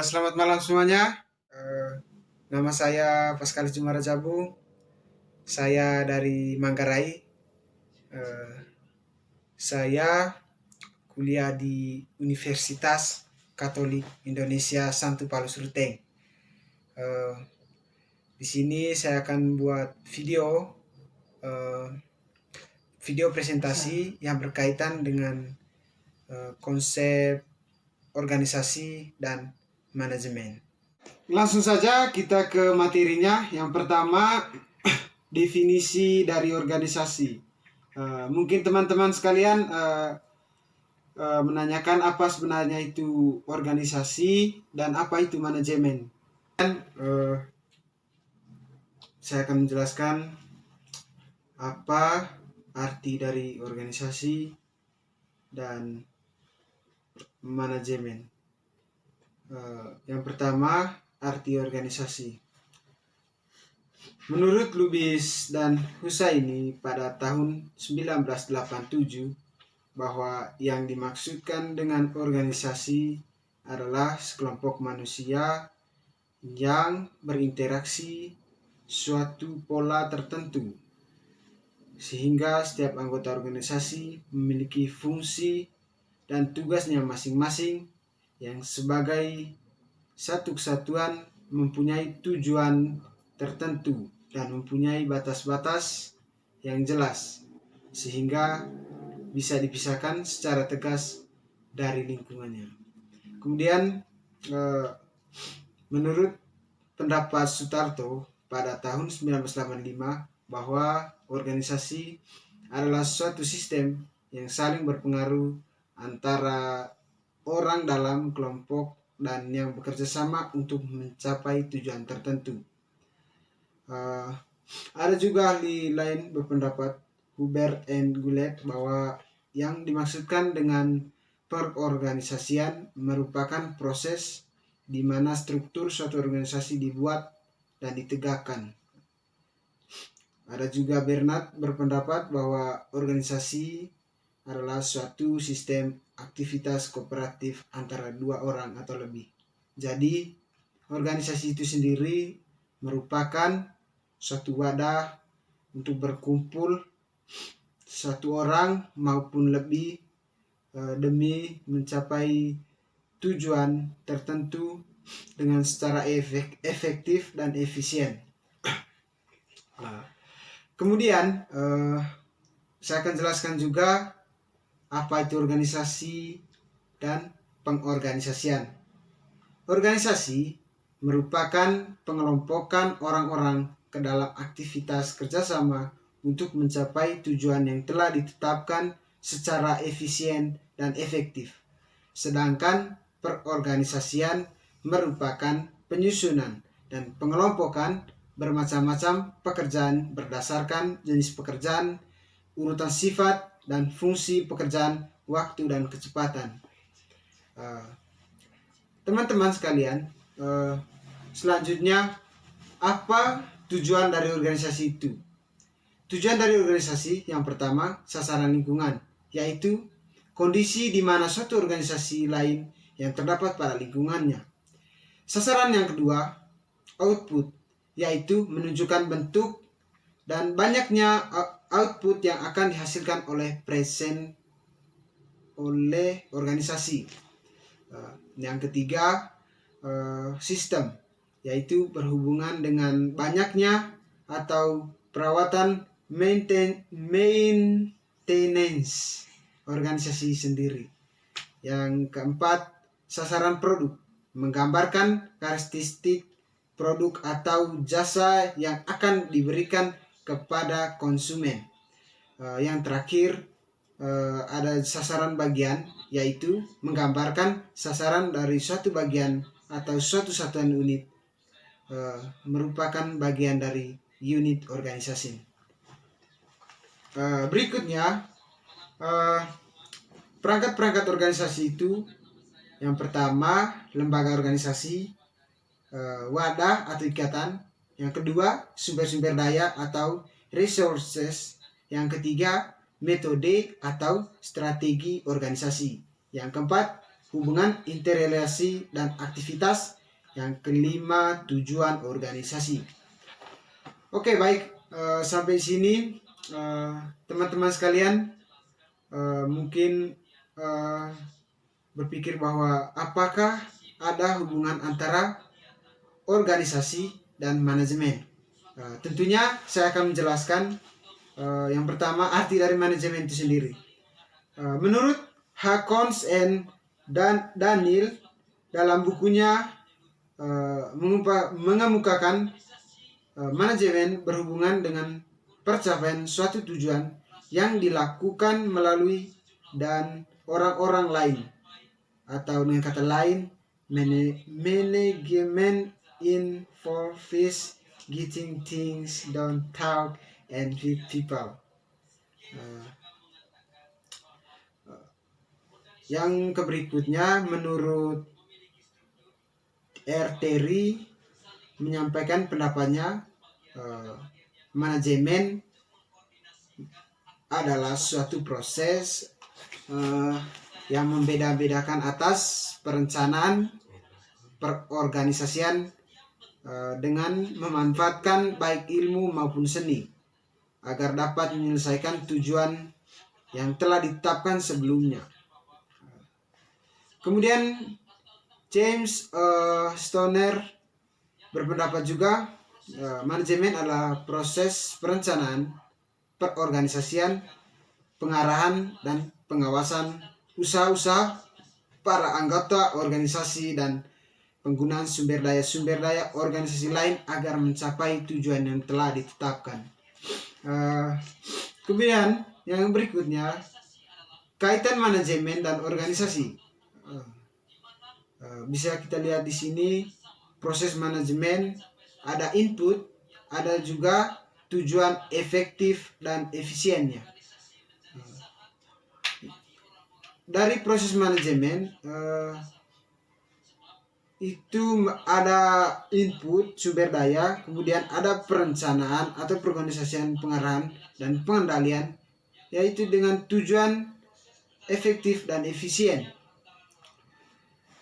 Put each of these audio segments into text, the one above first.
Selamat malam semuanya. Nama saya Pascal Jumara Jabu. Saya dari Manggarai. Eh, saya kuliah di Universitas Katolik Indonesia Santo Paulus Ruteng. Eh, di sini saya akan buat eh, video presentasi yang berkaitan dengan konsep organisasi dan manajemen. Langsung saja kita ke materinya. Yang pertama, definisi dari organisasi. Mungkin teman-teman sekalian menanyakan apa sebenarnya itu organisasi dan apa itu manajemen. Dan saya akan menjelaskan apa arti dari organisasi dan manajemen. Yang pertama, arti organisasi. Menurut Lubis dan Husaini pada tahun 1987 bahwa yang dimaksudkan dengan organisasi adalah sekelompok manusia yang berinteraksi suatu pola tertentu sehingga setiap anggota organisasi memiliki fungsi dan tugasnya masing-masing yang sebagai satu kesatuan mempunyai tujuan tertentu dan mempunyai batas-batas yang jelas sehingga bisa dipisahkan secara tegas dari lingkungannya. Kemudian menurut pendapat Sutarto pada tahun 1985 bahwa organisasi adalah suatu sistem yang saling berpengaruh antara orang dalam kelompok dan yang bekerja sama untuk mencapai tujuan tertentu. Ada juga ahli lain berpendapat, Hubert and Goulet, bahwa yang dimaksudkan dengan perorganisasian merupakan proses di mana struktur suatu organisasi dibuat dan ditegakkan. Ada juga Bernard berpendapat bahwa organisasi adalah suatu sistem aktivitas kooperatif antara dua orang atau lebih. Jadi, organisasi itu sendiri merupakan suatu wadah untuk berkumpul satu orang maupun lebih demi mencapai tujuan tertentu dengan secara efektif dan efisien. Kemudian, saya akan jelaskan juga apa itu organisasi dan pengorganisasian. Organisasi merupakan pengelompokan orang-orang ke dalam aktivitas kerjasama untuk mencapai tujuan yang telah ditetapkan secara efisien dan efektif. Sedangkan perorganisasian merupakan penyusunan dan pengelompokan bermacam-macam pekerjaan berdasarkan jenis pekerjaan, urutan sifat, dan fungsi pekerjaan, waktu, dan kecepatan. Teman-teman sekalian, selanjutnya apa tujuan dari organisasi itu? Tujuan dari organisasi yang pertama, sasaran lingkungan, yaitu kondisi di mana suatu organisasi lain yang terdapat pada lingkungannya. Sasaran yang kedua, output, yaitu menunjukkan bentuk dan banyaknya output yang akan dihasilkan oleh organisasi. Yang ketiga, sistem, yaitu berhubungan dengan banyaknya atau perawatan maintenance organisasi sendiri. Yang keempat, sasaran produk, menggambarkan karakteristik produk atau jasa yang akan diberikan kepada konsumen. Yang terakhir, ada sasaran bagian, yaitu menggambarkan sasaran dari suatu bagian atau suatu satuan unit merupakan bagian dari unit organisasi. Berikutnya, perangkat-perangkat organisasi itu, yang pertama lembaga organisasi, wadah atau ikatan. Yang kedua, sumber-sumber daya atau resources. Yang ketiga, metode atau strategi organisasi. Yang keempat, hubungan interrelasi dan aktivitas. Yang kelima, tujuan organisasi. Oke, baik, sampai sini teman-teman sekalian mungkin berpikir bahwa apakah ada hubungan antara organisasi dan manajemen. Tentunya saya akan menjelaskan yang pertama arti dari manajemen itu sendiri. Menurut Hakons dan Daniel dalam bukunya mengemukakan manajemen berhubungan dengan pencapaian suatu tujuan yang dilakukan melalui dan orang-orang lain, atau dengan kata lain, management involves getting things done, talk and with people. Yang berikutnya, menurut Terry menyampaikan pendapatnya, manajemen adalah suatu proses yang membeda-bedakan atas perencanaan perorganisasian dengan memanfaatkan baik ilmu maupun seni agar dapat menyelesaikan tujuan yang telah ditetapkan sebelumnya. Kemudian James Stoner berpendapat juga manajemen adalah proses perencanaan, perorganisasian, pengarahan, dan pengawasan usaha-usaha para anggota organisasi dan penggunaan sumber daya organisasi lain agar mencapai tujuan yang telah ditetapkan. Kemudian yang berikutnya, kaitan manajemen dan organisasi. Bisa kita lihat di sini, proses manajemen ada input, ada juga tujuan efektif dan efisiennya. Dari proses manajemen itu ada input sumber daya, kemudian ada perencanaan atau perorganisasian, pengarahan dan pengendalian, yaitu dengan tujuan efektif dan efisien.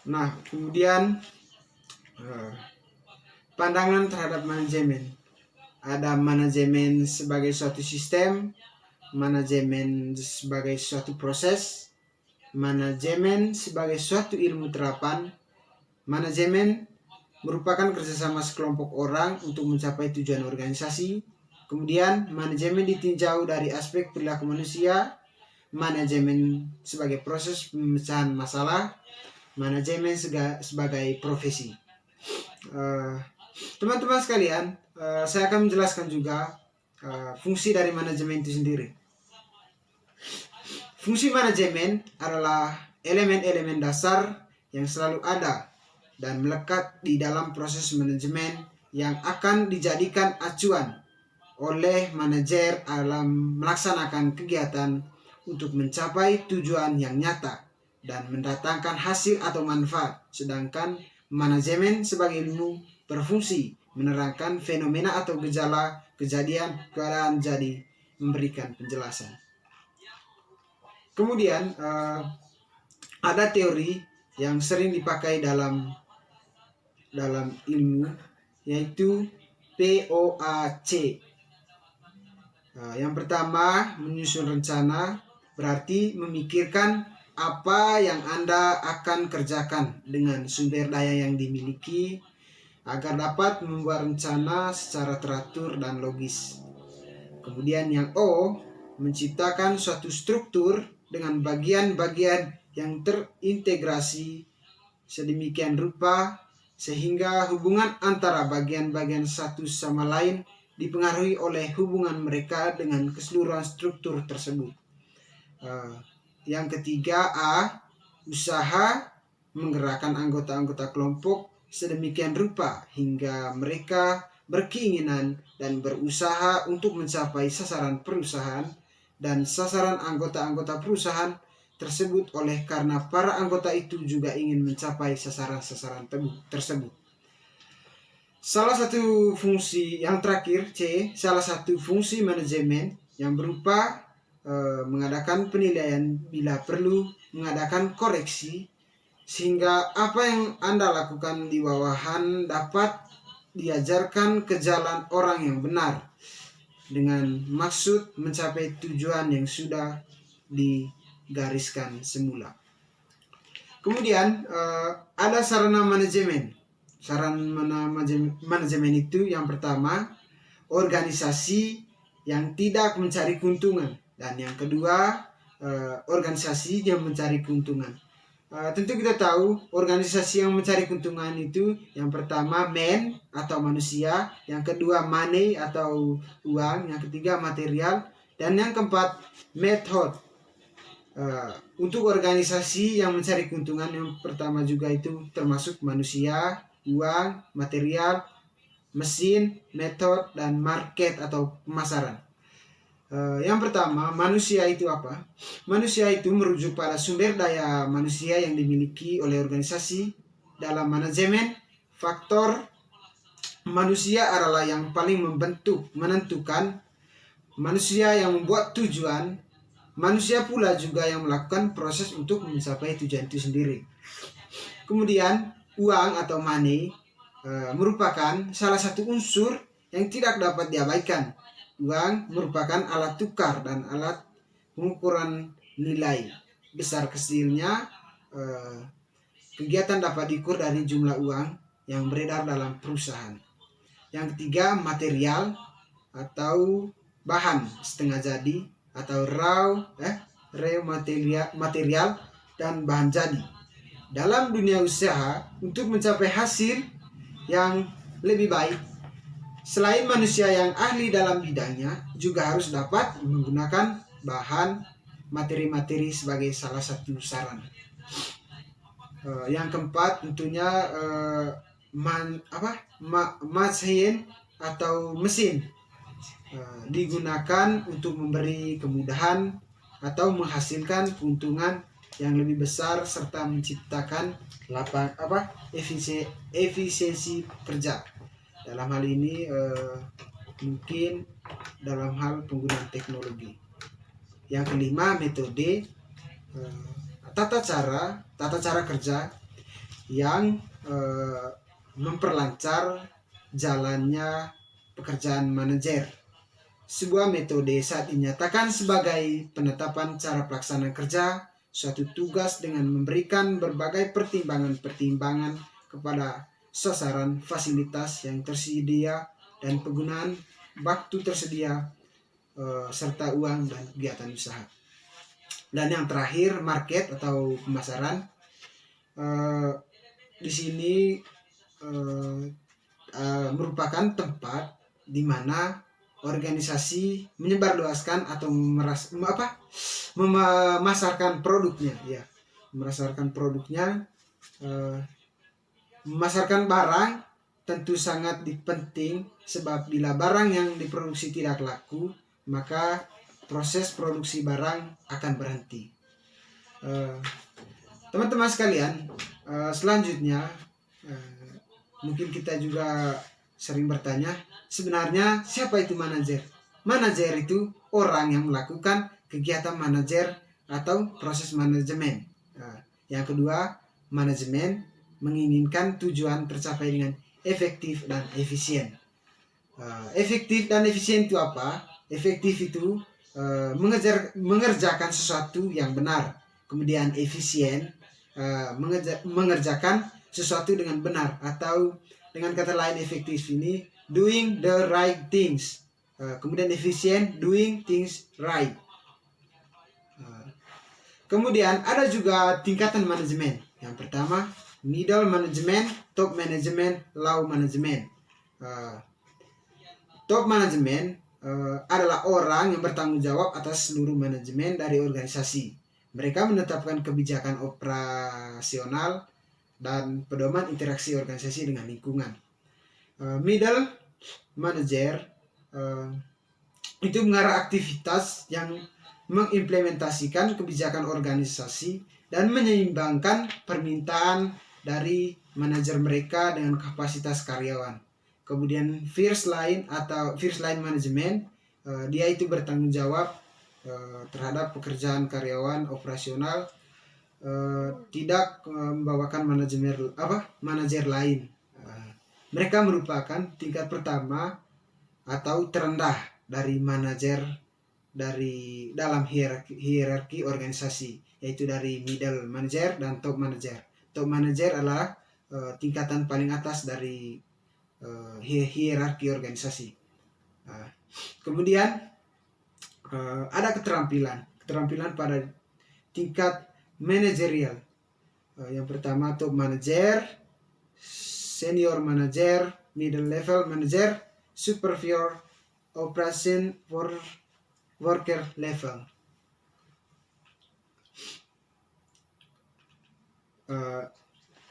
Nah, kemudian pandangan terhadap manajemen. Ada manajemen sebagai suatu sistem, manajemen sebagai suatu proses, manajemen sebagai suatu ilmu terapan. Manajemen merupakan kerjasama sekelompok orang untuk mencapai tujuan organisasi. Kemudian manajemen ditinjau dari aspek perilaku manusia, manajemen sebagai proses pemecahan masalah, manajemen sebagai profesi. Teman-teman sekalian, saya akan menjelaskan juga fungsi dari manajemen itu sendiri. Fungsi manajemen adalah elemen-elemen dasar yang selalu ada dan melekat di dalam proses manajemen yang akan dijadikan acuan oleh manajer dalam melaksanakan kegiatan untuk mencapai tujuan yang nyata dan mendatangkan hasil atau manfaat. Sedangkan manajemen sebagai ilmu berfungsi menerangkan fenomena atau gejala kejadian keadaan, jadi memberikan penjelasan. Kemudian ada teori yang sering dipakai dalam ilmu, yaitu POAC. Yang pertama, menyusun rencana berarti memikirkan apa yang Anda akan kerjakan dengan sumber daya yang dimiliki agar dapat membuat rencana secara teratur dan logis. Kemudian yang O, menciptakan suatu struktur dengan bagian-bagian yang terintegrasi sedemikian rupa sehingga hubungan antara bagian-bagian satu sama lain dipengaruhi oleh hubungan mereka dengan keseluruhan struktur tersebut. Yang ketiga, A, usaha menggerakkan anggota-anggota kelompok sedemikian rupa hingga mereka berkeinginan dan berusaha untuk mencapai sasaran perusahaan dan sasaran anggota-anggota perusahaan tersebut oleh karena para anggota itu juga ingin mencapai sasaran-sasaran tersebut. Salah satu fungsi yang terakhir, C, salah satu fungsi manajemen yang berupa mengadakan penilaian bila perlu, mengadakan koreksi, sehingga apa yang Anda lakukan di bawahan dapat diajarkan ke jalan orang yang benar dengan maksud mencapai tujuan yang sudah digariskan semula. Kemudian ada sarana manajemen. Sarana manajemen itu yang pertama, organisasi yang tidak mencari keuntungan, dan yang kedua, organisasi yang mencari keuntungan. Tentu kita tahu organisasi yang mencari keuntungan itu yang pertama man atau manusia, yang kedua money atau uang, yang ketiga material, dan yang keempat method. Untuk organisasi yang mencari keuntungan yang pertama juga itu termasuk manusia, uang, material, mesin, metode, dan market atau pemasaran. Yang pertama, manusia itu apa? Manusia itu merujuk pada sumber daya manusia yang dimiliki oleh organisasi. Dalam manajemen, faktor manusia adalah yang paling menentukan. Manusia yang membuat tujuan, manusia pula juga yang melakukan proses untuk mencapai tujuan itu sendiri. Kemudian, uang atau money merupakan salah satu unsur yang tidak dapat diabaikan. Uang merupakan alat tukar dan alat pengukuran nilai. Besar kecilnya kegiatan dapat diukur dari jumlah uang yang beredar dalam perusahaan. Yang ketiga, material atau bahan setengah jadi atau raw material dan bahan jadi. Dalam dunia usaha, untuk mencapai hasil yang lebih baik, selain manusia yang ahli dalam bidangnya, juga harus dapat menggunakan bahan materi-materi sebagai salah satu sarana. Yang keempat tentunya mesin atau mesin digunakan untuk memberi kemudahan atau menghasilkan keuntungan yang lebih besar serta menciptakan efisiensi kerja. Dalam hal ini mungkin dalam hal penggunaan teknologi. Yang kelima, metode tata cara kerja yang memperlancar jalannya pekerjaan manajer. Sebuah metode saat dinyatakan sebagai penetapan cara pelaksanaan kerja suatu tugas dengan memberikan berbagai pertimbangan kepada sasaran, fasilitas yang tersedia, dan penggunaan waktu tersedia, serta uang dan kegiatan usaha. Dan yang terakhir, market atau pemasaran. Di sini merupakan tempat di mana organisasi menyebarluaskan atau memasarkan produknya, ya, memasarkan produknya. Memasarkan barang tentu sangat penting, sebab bila barang yang diproduksi tidak laku, maka proses produksi barang akan berhenti. Teman-teman sekalian, selanjutnya mungkin kita juga sering bertanya, sebenarnya siapa itu manajer? Manajer itu orang yang melakukan kegiatan manajer atau proses manajemen. Yang kedua, manajemen menginginkan tujuan tercapai dengan efektif dan efisien. Efektif dan efisien itu apa? Efektif itu mengerjakan sesuatu yang benar. Kemudian efisien mengerjakan sesuatu dengan benar, atau dengan kata lain efektif ini doing the right things. Kemudian efisien doing things right. Kemudian ada juga tingkatan manajemen. Yang pertama, middle management, top management, low management. Top management adalah orang yang bertanggung jawab atas seluruh manajemen dari organisasi. Mereka menetapkan kebijakan operasional dan pedoman interaksi organisasi dengan lingkungan. Middle manager itu mengarah aktivitas yang mengimplementasikan kebijakan organisasi dan menyeimbangkan permintaan dari manajer mereka dengan kapasitas karyawan. Kemudian first line management, dia itu bertanggung jawab terhadap pekerjaan karyawan operasional tidak membawakan manajer lain. Mereka merupakan tingkat pertama atau terendah dari manajer dari dalam hierarki organisasi, yaitu dari middle manager dan top manager. Top manager adalah tingkatan paling atas dari hierarki organisasi. Kemudian ada keterampilan pada tingkat manajerial. Yang pertama top manager, senior manager, middle level manager, superior operation worker level.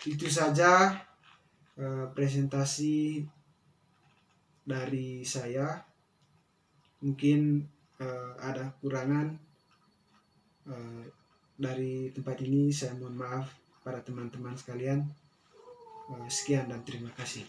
Itu saja presentasi dari saya. Mungkin ada kurangan dari tempat ini. Saya mohon maaf pada teman-teman sekalian. Sekian dan terima kasih.